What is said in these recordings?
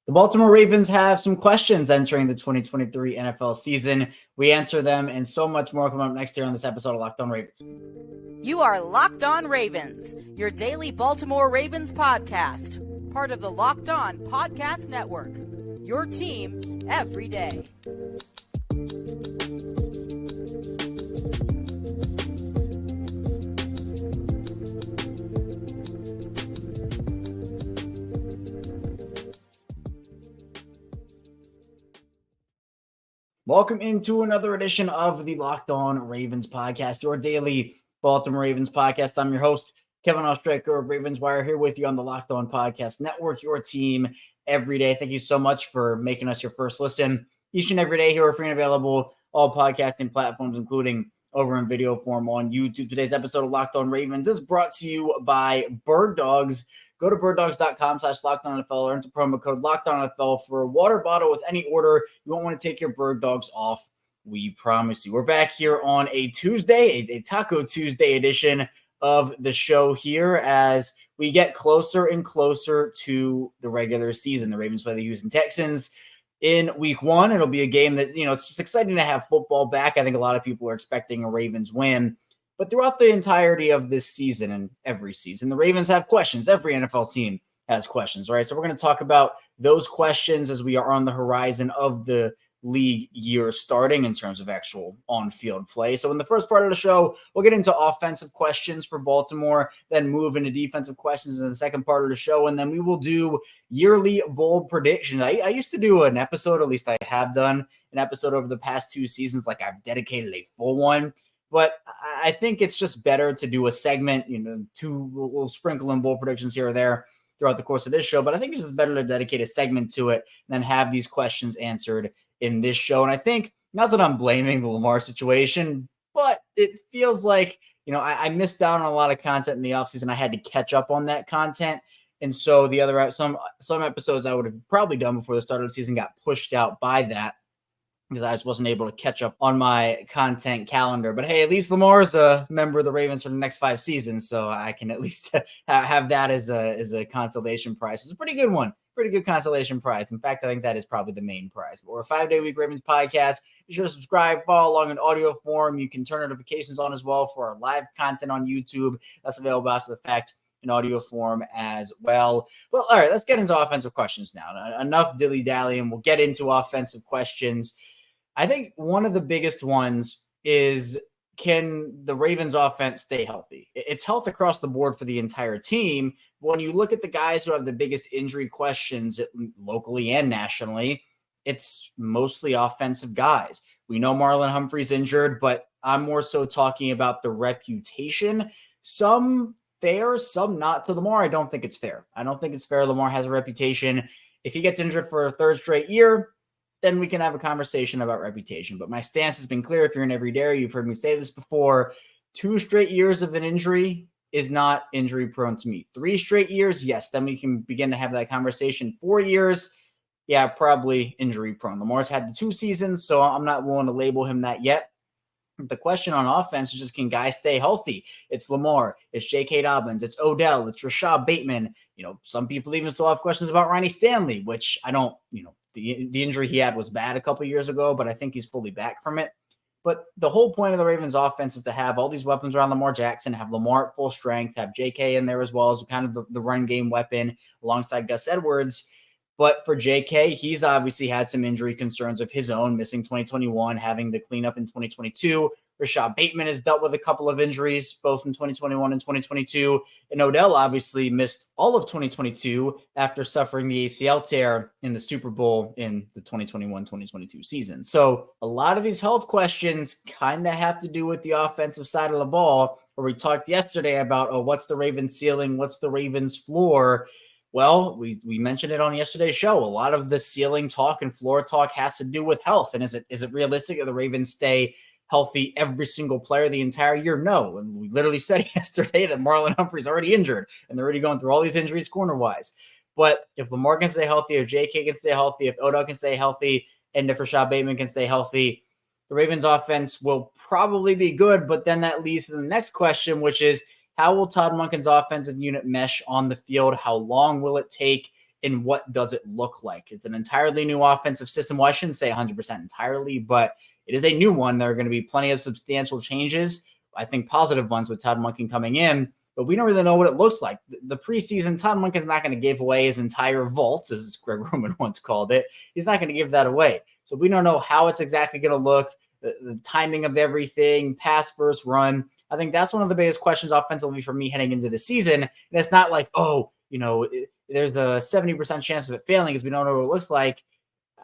The Baltimore Ravens have some questions entering the 2023 NFL season. We answer them and so much more coming up next year on this episode of Locked On Ravens. You are Locked On Ravens, your daily Baltimore Ravens podcast, part of the Locked On Podcast Network, your team every day. Welcome into another edition of the Locked On Ravens podcast, your daily Baltimore Ravens podcast. I'm your host, Kevin Ostraker of Ravens Wire, here with you on the Locked On Podcast Network, your team every day. Thank you so much for making us your first listen each and every day. Here are free and available all podcasting platforms, including over in video form on YouTube. Today's episode of Locked On Ravens is brought to you by birddogs. Go to birddogs.com/LockedOnNFL or enter promo code LockedOnNFL for a water bottle with any order. You won't want to take your bird dogs off. We promise you. We're back here on a Tuesday, a Taco Tuesday edition of the show here as we get closer and closer to the regular season. The Ravens play the Houston Texans in week one. It'll be a game that, it's just exciting to have football back. I think a lot of people are expecting a Ravens win. But throughout the entirety of this season and every season, the Ravens have questions. Every NFL team has questions, right? So we're going to talk about those questions as we are on the horizon of the league year starting in terms of actual on-field play. So in the first part of the show, we'll get into offensive questions for Baltimore, then move into defensive questions in the second part of the show, and then we will do yearly bold predictions. I used to do an episode, at least I have done an episode over the past two seasons, like I've dedicated a full one. But I think it's just better to do a segment, we'll sprinkle in bold predictions here or there throughout the course of this show. But I think it's just better to dedicate a segment to it than have these questions answered in this show. And I think, not that I'm blaming the Lamar situation, but it feels like, I missed out on a lot of content in the offseason. I had to catch up on that content. And so the other, some episodes I would have probably done before the start of the season got pushed out by that, because I just wasn't able to catch up on my content calendar. But hey, at least Lamar's a member of the Ravens for the next 5 seasons, so I can at least have that as a consolation prize. It's a pretty good one, pretty good consolation prize. In fact, I think that is probably the main prize. But we're a 5-day-week Ravens podcast. Be sure to subscribe, follow along in audio form. You can turn notifications on as well for our live content on YouTube. That's available after the fact in audio form as well. Well, all right, let's get into offensive questions now. Enough dilly-dallying. We'll get into offensive questions. I think one of the biggest ones is, can the Ravens offense stay healthy? It's health across the board for the entire team. When you look at the guys who have the biggest injury questions locally and nationally, it's mostly offensive guys. We know Marlon Humphrey's injured, but I'm more so talking about the reputation. Some fair, some not. To Lamar, I don't think it's fair. I don't think it's fair. Lamar has a reputation. If he gets injured for a third straight year, then we can have a conversation about reputation. But my stance has been clear. If you're an everydayer, you've heard me say this before. 2 straight years of an injury is not injury prone to me. 3 straight years, yes, then we can begin to have that conversation. 4 years, yeah, probably injury prone. Lamar's had the 2 seasons, so I'm not willing to label him that yet. The question on offense is just, can guys stay healthy? It's Lamar, it's J.K. Dobbins, it's Odell, it's Rashad Bateman. Some people even still have questions about Ronnie Stanley, which I don't, the injury he had was bad a couple years ago, but I think he's fully back from it. But the whole point of the Ravens offense is to have all these weapons around Lamar Jackson, have Lamar at full strength, have JK in there as well as kind of the run game weapon alongside Gus Edwards. But for JK, he's obviously had some injury concerns of his own, missing 2021, having the cleanup in 2022. Rashad Bateman has dealt with a couple of injuries, both in 2021 and 2022. And Odell obviously missed all of 2022 after suffering the ACL tear in the Super Bowl in the 2021-2022 season. So a lot of these health questions kind of have to do with the offensive side of the ball, where we talked yesterday about, what's the Ravens ceiling? What's the Ravens floor? Well, we mentioned it on yesterday's show. A lot of the ceiling talk and floor talk has to do with health. And is it realistic that the Ravens stay healthy every single player the entire year? No. And we literally said yesterday that Marlon Humphrey's already injured, and they're already going through all these injuries corner-wise. But if Lamar can stay healthy, if J.K. can stay healthy, if Odell can stay healthy, and if Rashad Bateman can stay healthy, the Ravens offense will probably be good. But then that leads to the next question, which is, how will Todd Monken's offensive unit mesh on the field? How long will it take? and what does it look like? It's an entirely new offensive system. Well, I shouldn't say 100% entirely, but it is a new one. There are going to be plenty of substantial changes. I think positive ones with Todd Monken coming in, but we don't really know what it looks like. The preseason, Todd Monken is not going to give away his entire vault, as Greg Roman once called it. He's not going to give that away. So we don't know how it's exactly going to look, the timing of everything, pass versus run. I think that's one of the biggest questions offensively for me heading into the season. And it's not like, there's a 70% chance of it failing because we don't know what it looks like.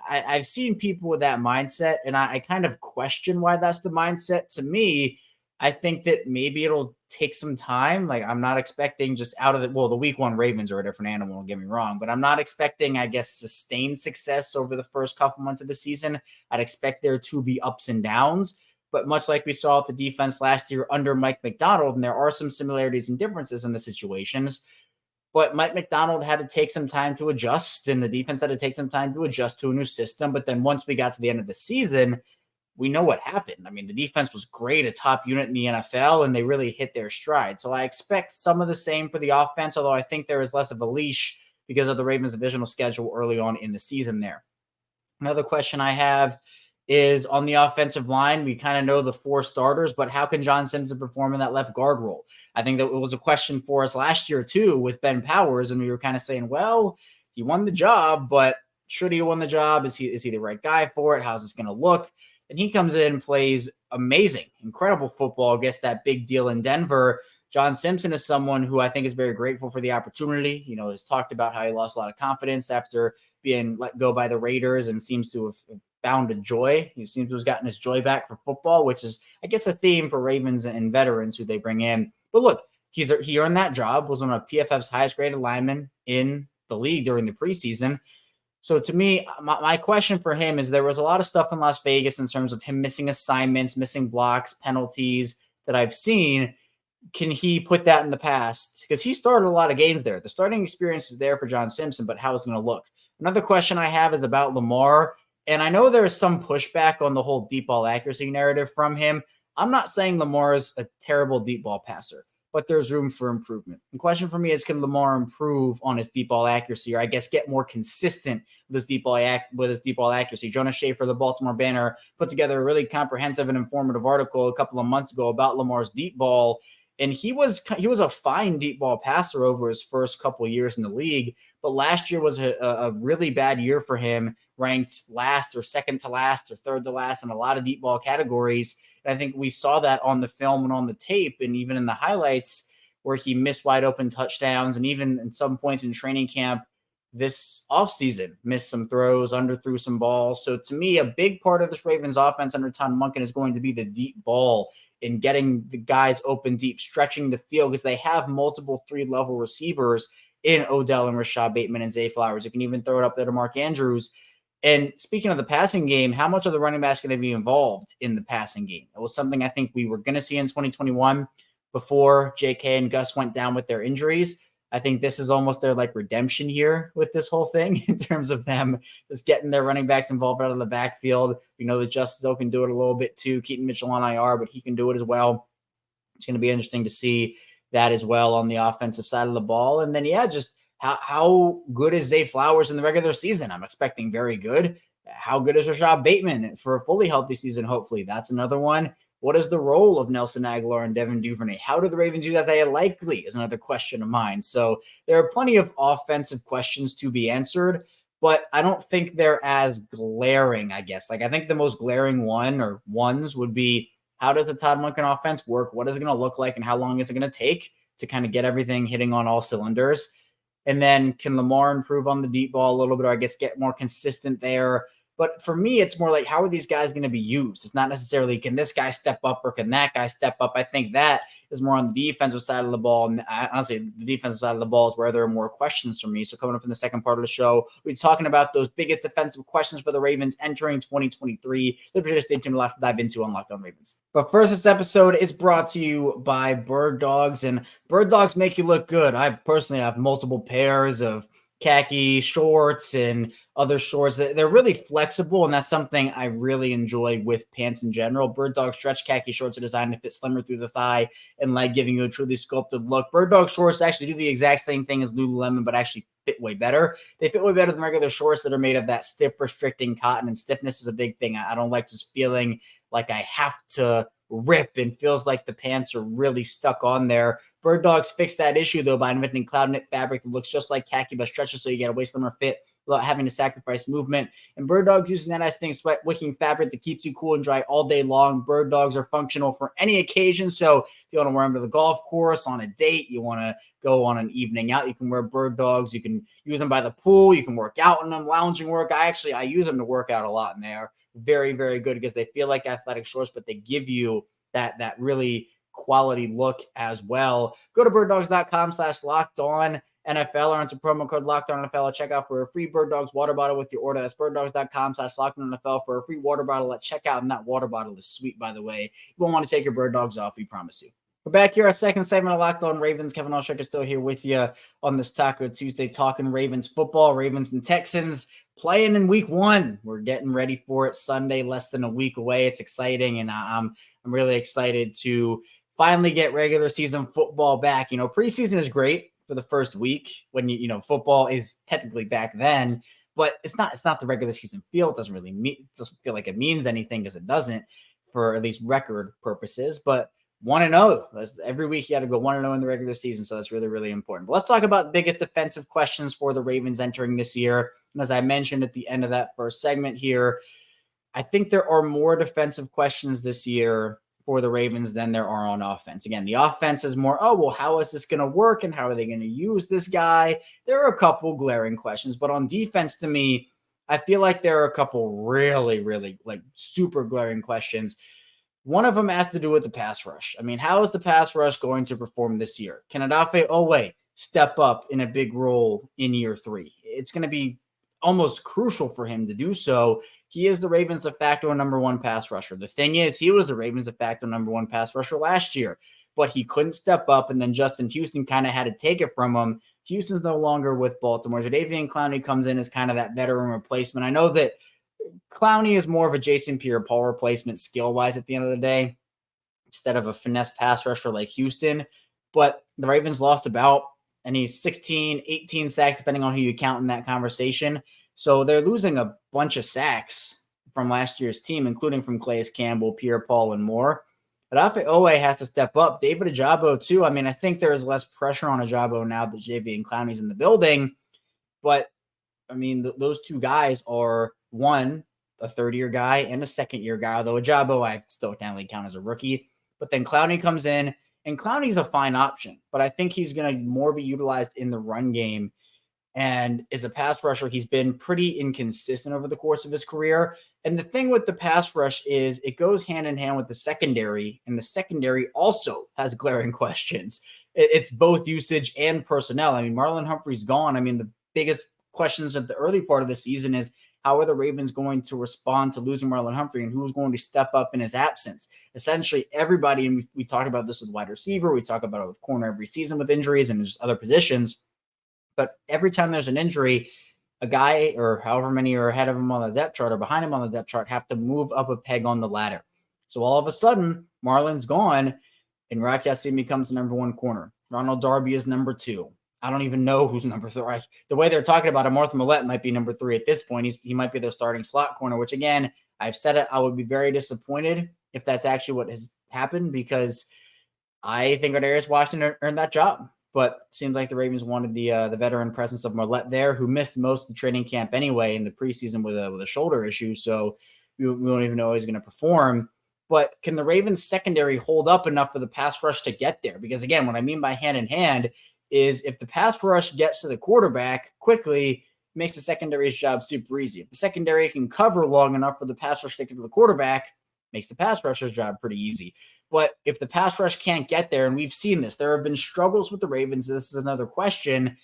I've seen people with that mindset, and I kind of question why that's the mindset. To me, I think that maybe it'll take some time. Like, I'm not expecting just the week one Ravens are a different animal, don't get me wrong, but I'm not expecting, I guess, sustained success over the first couple months of the season. I'd expect there to be ups and downs, but much like we saw with the defense last year under Mike Macdonald, and there are some similarities and differences in the situations, but Mike Macdonald had to take some time to adjust, and the defense had to take some time to adjust to a new system. But then once we got to the end of the season, we know what happened. I mean, the defense was great, a top unit in the NFL, and they really hit their stride. So I expect some of the same for the offense, although I think there is less of a leash because of the Ravens' divisional schedule early on in the season there. Another question I have is on the offensive line. We kind of know the four starters, but how can John Simpson perform in that left guard role? I think that it was a question for us last year too with Ben Powers, and we were kind of saying, well, he won the job, but should he have won the job? Is he the right guy for it? How's this going to look? And he comes in and plays amazing, incredible football, gets that big deal in Denver. John Simpson is someone who I think is very grateful for the opportunity. Has talked about how he lost a lot of confidence after being let go by the Raiders and seems to have found a joy. He seems to have gotten his joy back for football, which is, I guess, a theme for Ravens and veterans who they bring in. But look, he earned that job, was one of PFF's highest graded linemen in the league during the preseason. So to me, my question for him is there was a lot of stuff in Las Vegas in terms of him missing assignments, missing blocks, penalties that I've seen. Can he put that in the past? Because he started a lot of games there. The starting experience is there for John Simpson, but how is it going to look? Another question I have is about Lamar. And I know there's some pushback on the whole deep ball accuracy narrative from him. I'm not saying Lamar is a terrible deep ball passer, but there's room for improvement. The question for me is, can Lamar improve on his deep ball accuracy, or I guess get more consistent with his deep ball accuracy? Jonas Schaefer, the Baltimore Banner, put together a really comprehensive and informative article a couple of months ago about Lamar's deep ball. And he was a fine deep ball passer over his first couple of years in the league, but last year was a really bad year for him, ranked last or second to last or third to last in a lot of deep ball categories. And I think we saw that on the film and on the tape and even in the highlights where he missed wide open touchdowns, and even in some points in training camp this offseason missed some throws, underthrew some balls. So to me, a big part of this Ravens offense under Todd Monken is going to be the deep ball in getting the guys open deep, stretching the field, because they have multiple three-level receivers in Odell and Rashad Bateman and Zay Flowers. You can even throw it up there to Mark Andrews. And speaking of the passing game, how much of the running backs going to be involved in the passing game? It was something I think we were going to see in 2021 before JK and Gus went down with their injuries. I think this is almost their redemption year with this whole thing in terms of them just getting their running backs involved out of the backfield. We know that Justice O can do it a little bit too. Keaton Mitchell on IR, but he can do it as well. It's going to be interesting to see that as well on the offensive side of the ball. And then, just how good is Zay Flowers in the regular season? I'm expecting very good. How good is Rashad Bateman for a fully healthy season? Hopefully that's another one. What is the role of Nelson Aguilar and Devin Duvernay? How do the Ravens use Isaiah Likely is another question of mine. So there are plenty of offensive questions to be answered, but I don't think they're as glaring, I guess. I think the most glaring ones would be, how does the Todd Monken offense work? What is it going to look like? And how long is it going to take to kind of get everything hitting on all cylinders? And then can Lamar improve on the deep ball a little bit, or I guess get more consistent there? But for me, it's more like, how are these guys going to be used? It's not necessarily, can this guy step up or can that guy step up? I think that is more on the defensive side of the ball. And honestly, the defensive side of the ball is where there are more questions for me. So coming up in the second part of the show, we'll be talking about those biggest defensive questions for the Ravens entering 2023. So stay tuned, we'll have to dive into on Locked On Ravens. But first, this episode is brought to you by Bird Dogs, and Bird Dogs make you look good. I personally have multiple pairs of khaki shorts and other shorts. They're really flexible, and that's something I really enjoy with pants in general. Bird Dog stretch khaki shorts are designed to fit slimmer through the thigh and leg, giving you a truly sculpted look. Bird Dog shorts actually do the exact same thing as Lululemon, but actually fit way better. They fit way better than regular shorts that are made of that stiff, restricting cotton, and stiffness is a big thing. I don't like just feeling like I have to rip and feels like the pants are really stuck on there. Bird Dogs fixed that issue, though, by inventing cloud knit fabric that looks just like khaki but stretches so you get a waist slimmer fit without having to sacrifice movement. And Bird Dogs uses that nice thing, sweat wicking fabric that keeps you cool and dry all day long. Bird Dogs are functional for any occasion. So if you want to wear them to the golf course, on a date, you want to go on an evening out, you can wear Bird Dogs. You can use them by the pool. You can work out in them, lounging work. I use them to work out a lot, and they are very, very good because they feel like athletic shorts, but they give you that really quality look as well. Go to birddogs.com/lockedon NFL or enter promo code LockedOnNFL at checkout for a free Bird Dogs water bottle with your order. That's birddogs.com/LockedOnNFL for a free water bottle at checkout. And that water bottle is sweet, by the way. You won't want to take your Bird Dogs off, we promise you. We're back here, our second segment of Locked On Ravens. Kevin Oshek is still here with you on this Taco Tuesday, talking Ravens football. Ravens and Texans playing in week 1. We're getting ready for it Sunday, less than a week away. It's exciting, and I'm really excited to finally get regular season football back. Preseason is great for the first week when football is technically back then, but it's not the regular season feel. It doesn't feel like it means anything because it doesn't, for at least record purposes. But 1-0. Every week you got to go 1-0 in the regular season, so that's really, really important. But let's talk about biggest defensive questions for the Ravens entering this year. And as I mentioned at the end of that first segment here, I think there are more defensive questions this year for the Ravens than there are on offense. Again, the offense is more, how is this going to work and how are they going to use this guy? There are a couple glaring questions, but on defense, to me, I feel like there are a couple really, really super glaring questions. One of them has to do with the pass rush. How is the pass rush going to perform this year? Can Odafe step up in a big role in year 3? It's going to be almost crucial for him to do so. He is the Ravens de facto number 1 pass rusher. The thing is, he was the Ravens de facto number 1 pass rusher last year, but he couldn't step up, and then Justin Houston kind of had to take it from him. Houston's no longer with Baltimore. Jadeveon Clowney comes in as kind of that veteran replacement. I know that Clowney is more of a Jason Pierre-Paul replacement skill-wise at the end of the day, instead of a finesse pass rusher like Houston. But the Ravens lost about 16, 18 sacks, depending on who you count in that conversation. So they're losing a bunch of sacks from last year's team, including from Calais Campbell, Pierre-Paul, and more. Odafe Owe has to step up. David Ojabo, too. I think there is less pressure on Ojabo now that Jadeveon Clowney's in the building. But, those two guys are, one, a third-year guy and a second-year guy, although Ojabo I still technically count as a rookie. But then Clowney comes in, and Clowney's a fine option, but I think he's going to more be utilized in the run game. And as a pass rusher, he's been pretty inconsistent over the course of his career. And the thing with the pass rush is it goes hand in hand with the secondary, and the secondary also has glaring questions. It's both usage and personnel. Marlon Humphrey's gone. The biggest questions at the early part of the season is, how are the Ravens going to respond to losing Marlon Humphrey, and who's going to step up in his absence? Essentially, everybody, and we talk about this with wide receiver, we talk about it with corner every season with injuries and just other positions. But every time there's an injury, a guy or however many are ahead of him on the depth chart or behind him on the depth chart have to move up a peg on the ladder. So all of a sudden, Marlon's gone, and Rock Ya-Sin becomes the number 1 corner. Ronald Darby is number 2. I don't even know who's number 3. The way they're talking about him, Arthur Millette might be number 3 at this point. He might be their starting slot corner, which, again, I've said it, I would be very disappointed if that's actually what has happened, because I think Adarius Washington earned that job. But it seems like the Ravens wanted the veteran presence of Millette there, who missed most of the training camp anyway in the preseason with a shoulder issue. So we don't even know how he's going to perform. But can the Ravens secondary hold up enough for the pass rush to get there? Because, again, what I mean by hand in hand is if the pass rush gets to the quarterback quickly, it makes the secondary's job super easy. If the secondary can cover long enough for the pass rush to get to the quarterback, makes the pass rusher's job pretty easy. But if the pass rush can't get there, and we've seen this, there have been struggles with the Ravens. This is another question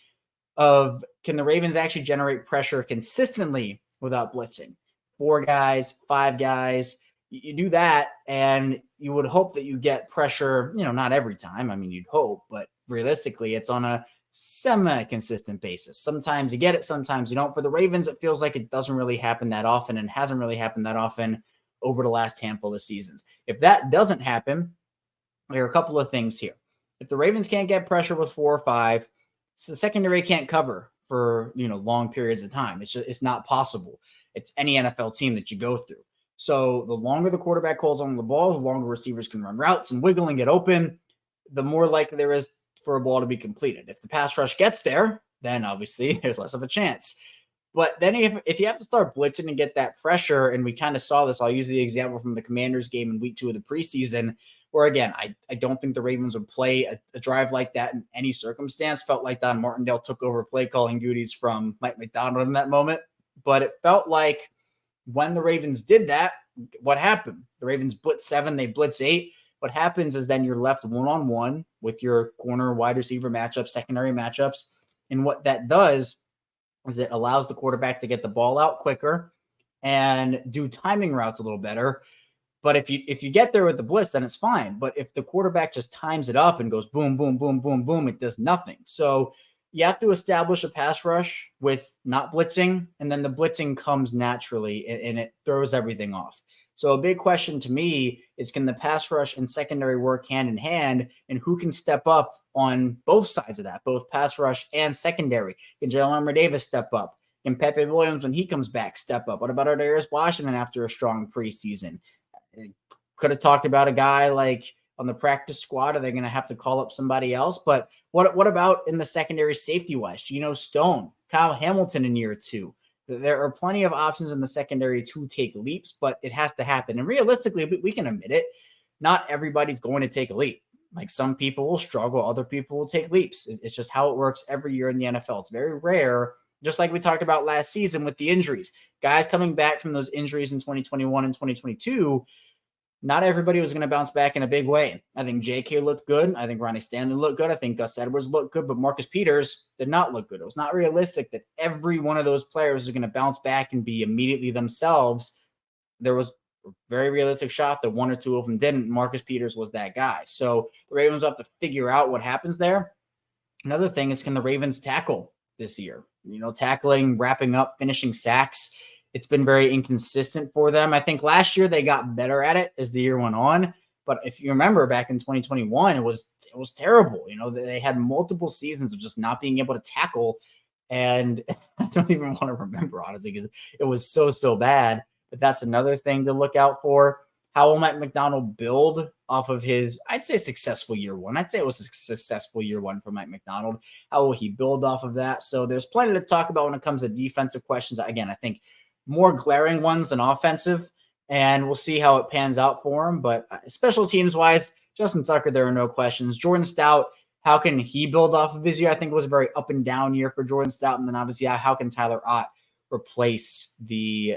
of, can the Ravens actually generate pressure consistently without blitzing? 4 guys, 5 guys, you do that, and you would hope that you get pressure, not every time. You'd hope, but realistically, it's on a semi-consistent basis. Sometimes you get it, sometimes you don't. For the Ravens, it feels like it doesn't really happen that often, and hasn't really happened that often over the last handful of seasons. If that doesn't happen, there are a couple of things here. If the Ravens can't get pressure with 4 or 5, so the secondary can't cover for, long periods of time. It's not possible. It's any NFL team that you go through. So the longer the quarterback holds on the ball, the longer receivers can run routes and wiggle and get open, the more likely there is for a ball to be completed. If the pass rush gets there, then obviously there's less of a chance. But then if you have to start blitzing and get that pressure, and we kind of saw this, I'll use the example from the Commanders game in week 2 of the preseason, where again, I don't think the Ravens would play a drive like that in any circumstance. Felt like Don Martindale took over play calling duties from Mike McDonald in that moment. But it felt like when the Ravens did that, what happened? The Ravens blitz 7, they blitz 8. What happens is then you're left one-on-one with your corner wide receiver matchups, secondary matchups. And what that does is it allows the quarterback to get the ball out quicker and do timing routes a little better. But if you get there with the blitz, then it's fine. But if the quarterback just times it up and goes boom, boom, boom, boom, boom, it does nothing. So you have to establish a pass rush with not blitzing, and then the blitzing comes naturally and it throws everything off. So a big question to me is, can the pass rush and secondary work hand in hand, and who can step up on both sides of that, both pass rush and secondary? Can Jalen Davis step up? Can Pepe Williams, when he comes back, step up? What about Darius Washington after a strong preseason? Could have talked about a guy like on the practice squad. Are they going to have to call up somebody else? But what about in the secondary safety-wise? Geno Stone, Kyle Hamilton in year 2. There are plenty of options in the secondary to take leaps, but it has to happen. And realistically, we can admit it. Not everybody's going to take a leap. Like, some people will struggle. Other people will take leaps. It's just how it works every year in the NFL. It's very rare, just like we talked about last season with the injuries. Guys coming back from those injuries in 2021 and 2022, not everybody was going to bounce back in a big way. I think J.K. looked good. I think Ronnie Stanley looked good. I think Gus Edwards looked good, but Marcus Peters did not look good. It was not realistic that every one of those players is going to bounce back and be immediately themselves. There was a very realistic shot that 1 or 2 of them didn't. Marcus Peters was that guy. So the Ravens will have to figure out what happens there. Another thing is, can the Ravens tackle this year? Tackling, wrapping up, finishing sacks. It's been very inconsistent for them. I think last year they got better at it as the year went on. But if you remember back in 2021, it was terrible. They had multiple seasons of just not being able to tackle. And I don't even want to remember, honestly, because it was so bad. But that's another thing to look out for. How will Mike McDonald build off of his, I'd say, successful year 1? I'd say it was a successful year 1 for Mike McDonald. How will he build off of that? So there's plenty to talk about when it comes to defensive questions. Again, I think more glaring ones than offensive, and we'll see how it pans out for him. But special teams wise, Justin Tucker, there are no questions. Jordan Stout, how can he build off of his year? I think it was a very up and down year for Jordan Stout. And then obviously, how can Tyler Ott replace the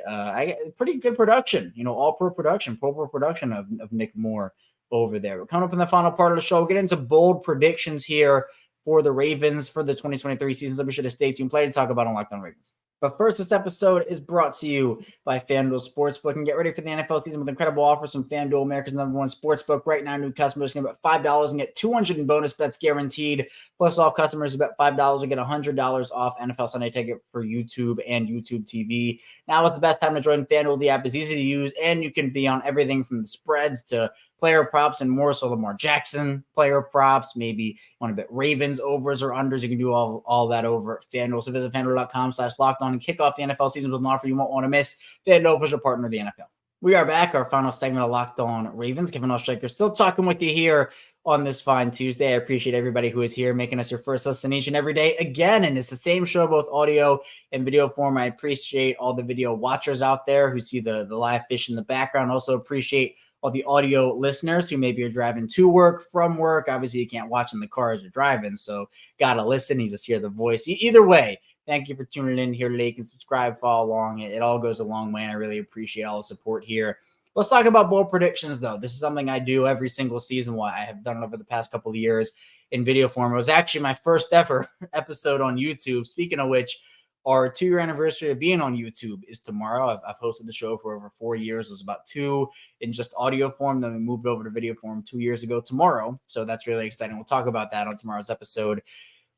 pretty good production, all pro production of Nick Moore over there. We're coming up in the final part of the show. We'll get into bold predictions here for the Ravens for the 2023 season. So be sure to stay tuned. Play to talk about on Locked On Ravens. But first, this episode is brought to you by FanDuel Sportsbook. And get ready for the NFL season with incredible offers from FanDuel, America's #1 sportsbook. Right now, new customers can bet $5 and get $200 in bonus bets guaranteed. Plus, all customers who bet $5 will get $100 off NFL Sunday Ticket for YouTube and YouTube TV. Now is the best time to join FanDuel. The app is easy to use, and you can be on everything from the spreads to player props and more. So Lamar Jackson player props, maybe you want to bet Ravens overs or unders. You can do all that over at FanDuel. So visit FanDuel.com/lockedon and kick off the NFL season with an offer you won't want to miss. FanDuel, official partner of the NFL. We are back, our final segment of Locked On Ravens. Kevin Ostraker still talking with you here on this fine Tuesday. I appreciate everybody who is here making us your first listen each and every day again. And it's the same show, both audio and video form. I appreciate all the video watchers out there who see the live fish in the background. Also appreciate all the audio listeners who maybe are driving to work, from work. Obviously, you can't watch in the car as you're driving, so got to listen. You just hear the voice. Either way, thank you for tuning in here today. You can subscribe, follow along. It all goes a long way, and I really appreciate all the support here. Let's talk about bold predictions, though. This is something I do every single season. Why I have done it over the past couple of years in video form. It was actually my first ever episode on YouTube. Speaking of which, our 2-year anniversary of being on YouTube is tomorrow. I've hosted the show for over 4 years. It was about 2 in just audio form. Then we moved over to video form 2 years ago tomorrow. So that's really exciting. We'll talk about that on tomorrow's episode.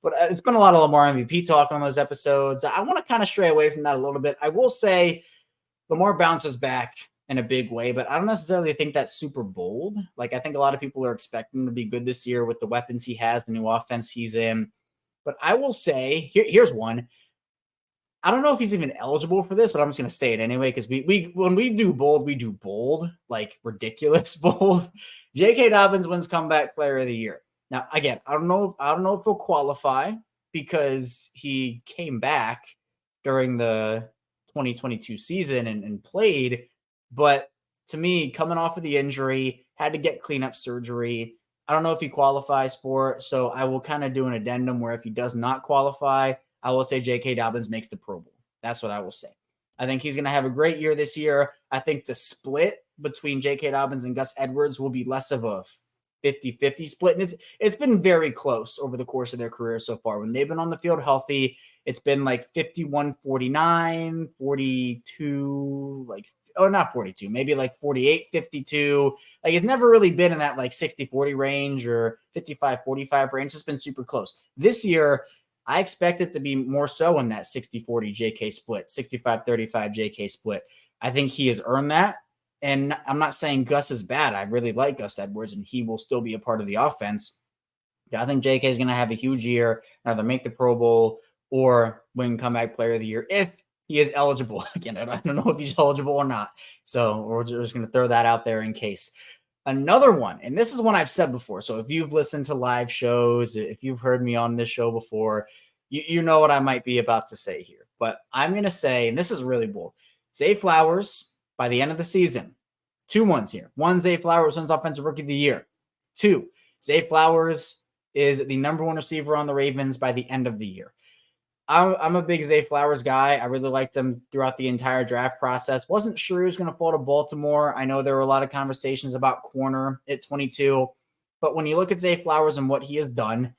But it's been a lot of Lamar MVP talk on those episodes. I want to kind of stray away from that a little bit. I will say Lamar bounces back in a big way, but I don't necessarily think that's super bold. Like, I think a lot of people are expecting him to be good this year with the weapons he has, the new offense he's in. But I will say, here's one. I don't know if he's even eligible for this, but I'm just going to say it anyway because we when we do bold, like ridiculous bold. J.K. Dobbins wins comeback player of the year. Now, again, I don't know if he'll qualify because he came back during the 2022 season and played, but to me, coming off of the injury, had to get cleanup surgery. I don't know if he qualifies for it, so I will kind of do an addendum where if he does not qualify, I will say J.K. Dobbins makes the Pro Bowl. That's what I will say. I think he's going to have a great year this year. I think the split between J.K. Dobbins and Gus Edwards will be less of a 50-50 split. And it's been very close over the course of their career so far. When they've been on the field healthy, it's been like 51-49, 42, not 42, maybe like 48-52. Like it's never really been in that like 60-40 range or 55-45 range. It's been super close. This year, I expect it to be more so in that 60-40 JK split, 65-35 JK split. I think he has earned that. And I'm not saying Gus is bad. I really like Gus Edwards, and he will still be a part of the offense. I think JK is going to have a huge year, either make the Pro Bowl or win comeback player of the year if he is eligible. Again, I don't know if he's eligible or not. So we're just going to throw that out there in case. Another one, and this is one I've said before. So if you've listened to live shows, if you've heard me on this show before, you know what I might be about to say here. But I'm going to say, and this is really bold, Zay Flowers by the end of the season. 2 ones here. 1, Zay Flowers wins Offensive Rookie of the Year. 2, Zay Flowers is the number 1 receiver on the Ravens by the end of the year. I'm a big Zay Flowers guy. I really liked him throughout the entire draft process. Wasn't sure he was going to fall to Baltimore. I know there were a lot of conversations about corner at 22. But when you look at Zay Flowers and what he has done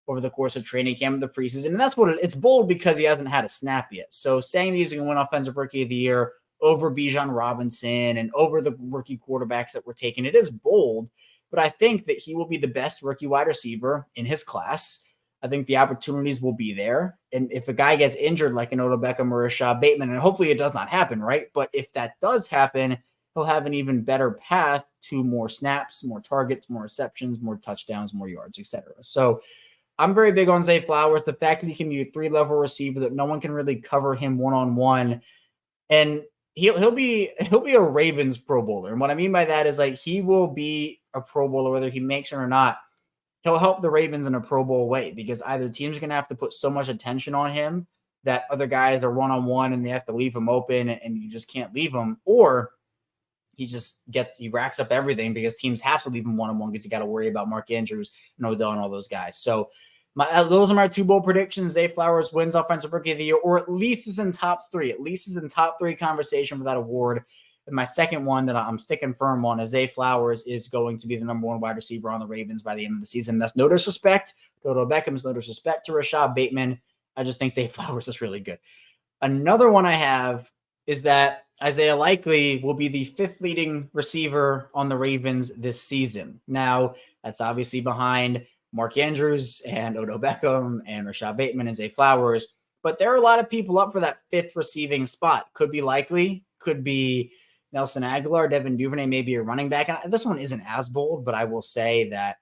over the course of training camp and the preseason, and that's what it's bold because he hasn't had a snap yet. So saying that he's going to win Offensive Rookie of the Year over Bijan Robinson and over the rookie quarterbacks that were taken, it is bold. But I think that he will be the best rookie wide receiver in his class. I think the opportunities will be there. And if a guy gets injured like an Odell Beckham or a Rashad Bateman, and hopefully it does not happen, right? But if that does happen, he'll have an even better path to more snaps, more targets, more receptions, more touchdowns, more yards, etc. So I'm very big on Zay Flowers. The fact that he can be a 3-level receiver, that no one can really cover him one-on-one. And he'll be a Ravens Pro Bowler. And what I mean by that is like he will be a Pro Bowler, whether he makes it or not. He'll help the Ravens in a Pro Bowl way because either teams are going to have to put so much attention on him that other guys are one-on-one and they have to leave him open and you just can't leave him, or he racks up everything because teams have to leave him one-on-one because you got to worry about Mark Andrews and Odell and all those guys. So those are my 2 bold predictions. Zay Flowers wins Offensive Rookie of the Year, or at least is in top 3. At least is in top 3 conversation for that award. And my second one that I'm sticking firm on is Zay Flowers is going to be the number 1 wide receiver on the Ravens by the end of the season. That's no disrespect to Odell Beckham. It's no disrespect to Rashad Bateman. I just think Zay Flowers is really good. Another one I have is that Isaiah Likely will be the 5th leading receiver on the Ravens this season. Now, that's obviously behind Mark Andrews and Odell Beckham and Rashad Bateman and Zay Flowers. But there are a lot of people up for that 5th receiving spot. Could be Likely, could be Nelson Aguilar, Devin Duvernay, maybe a running back. And this one isn't as bold, but I will say that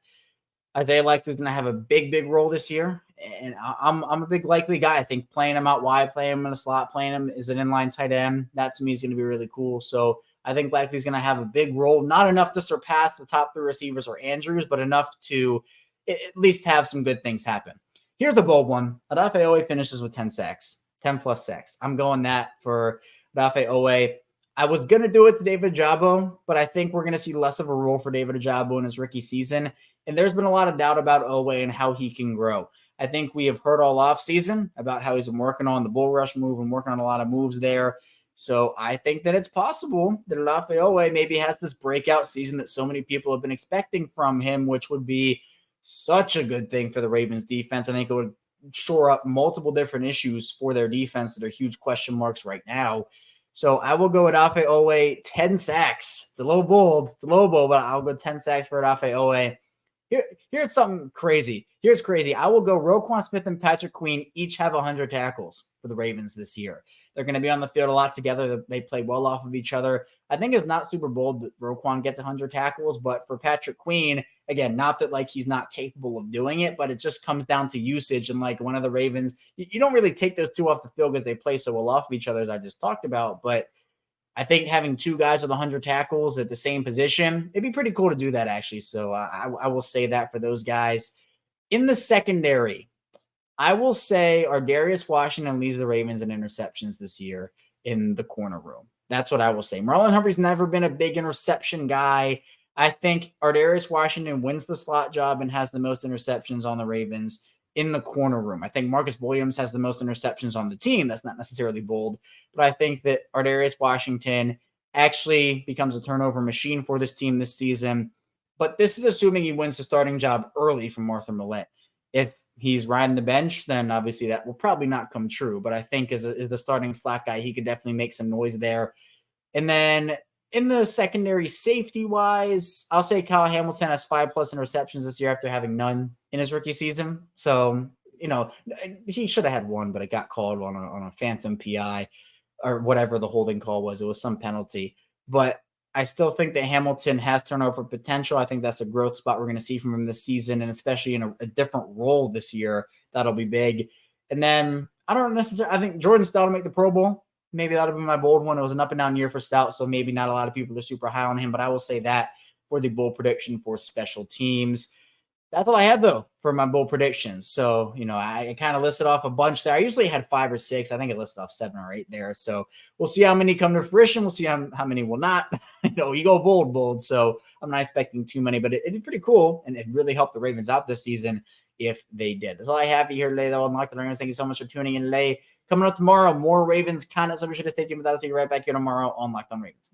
Isaiah Likely is going to have a big, big role this year. And I'm a big Likely guy. I think playing him out wide, playing him in a slot, playing him as an inline tight end, that to me is going to be really cool. So I think Likely is going to have a big role, not enough to surpass the top 3 receivers or Andrews, but enough to at least have some good things happen. Here's the bold one. Odafe Owe finishes with 10 sacks, 10 plus sacks. I'm going that for Odafe Owe. I was going to do it to David Ojabo, but I think we're going to see less of a role for David Ojabo in his rookie season. And there's been a lot of doubt about Owe and how he can grow. I think we have heard all off season about how he's been working on the bull rush move and working on a lot of moves there. So I think that it's possible that Odafe Owe maybe has this breakout season that so many people have been expecting from him, which would be such a good thing for the Ravens defense. I think it would shore up multiple different issues for their defense that are huge question marks right now. So I will go with Odafe Owe, 10 sacks. It's a little bold, but I'll go 10 sacks for Odafe Owe. Here's something crazy. Here's crazy. I will go Roquan Smith and Patrick Queen each have 100 tackles for the Ravens this year. They're going to be on the field a lot together. They play well off of each other. I think it's not super bold that Roquan gets 100 tackles, but for Patrick Queen, again, not that like he's not capable of doing it, but it just comes down to usage. And like one of the Ravens, you don't really take those two off the field because they play so well off of each other, as I just talked about. But I think having two guys with 100 tackles at the same position, it'd be pretty cool to do that, actually. So I will say that for those guys. In the secondary, I will say Darius Washington leads the Ravens in interceptions this year in the corner room. That's what I will say. Marlon Humphrey's never been a big interception guy. I think Darius Washington wins the slot job and has the most interceptions on the Ravens in the corner room. I think Marcus Williams has the most interceptions on the team. That's not necessarily bold, but I think that Darius Washington actually becomes a turnover machine for this team this season. But this is assuming he wins the starting job early from Arthur Millette. If he's riding the bench, then obviously that will probably not come true. But I think as the starting slot guy, he could definitely make some noise there. And then in the secondary safety-wise, I'll say Kyle Hamilton has 5+ interceptions this year after having none in his rookie season. So, he should have had one, but it got called on a phantom PI or whatever the holding call was. It was some penalty. But I still think that Hamilton has turnover potential. I think that's a growth spot we're going to see from him this season, and especially in a different role this year. That'll be big. And then I think Jordan Stout will make the Pro Bowl. Maybe that'll be my bold one. It was an up and down year for Stout, so maybe not a lot of people are super high on him, but I will say that for the bold prediction for special teams. That's all I had, though, for my bold predictions. So, I kind of listed off a bunch there. I usually had 5 or 6. I think I listed off 7 or 8 there. So we'll see how many come to fruition. We'll see how many will not. You go bold. So I'm not expecting too many, but it'd be pretty cool, and it really helped the Ravens out this season if they did. That's all I have here today, though. Unlock the Ravens. Thank you so much for tuning in today. Coming up tomorrow, more Ravens content, so be sure to stay tuned with that. I'll see you right back here tomorrow on Locked On Ravens.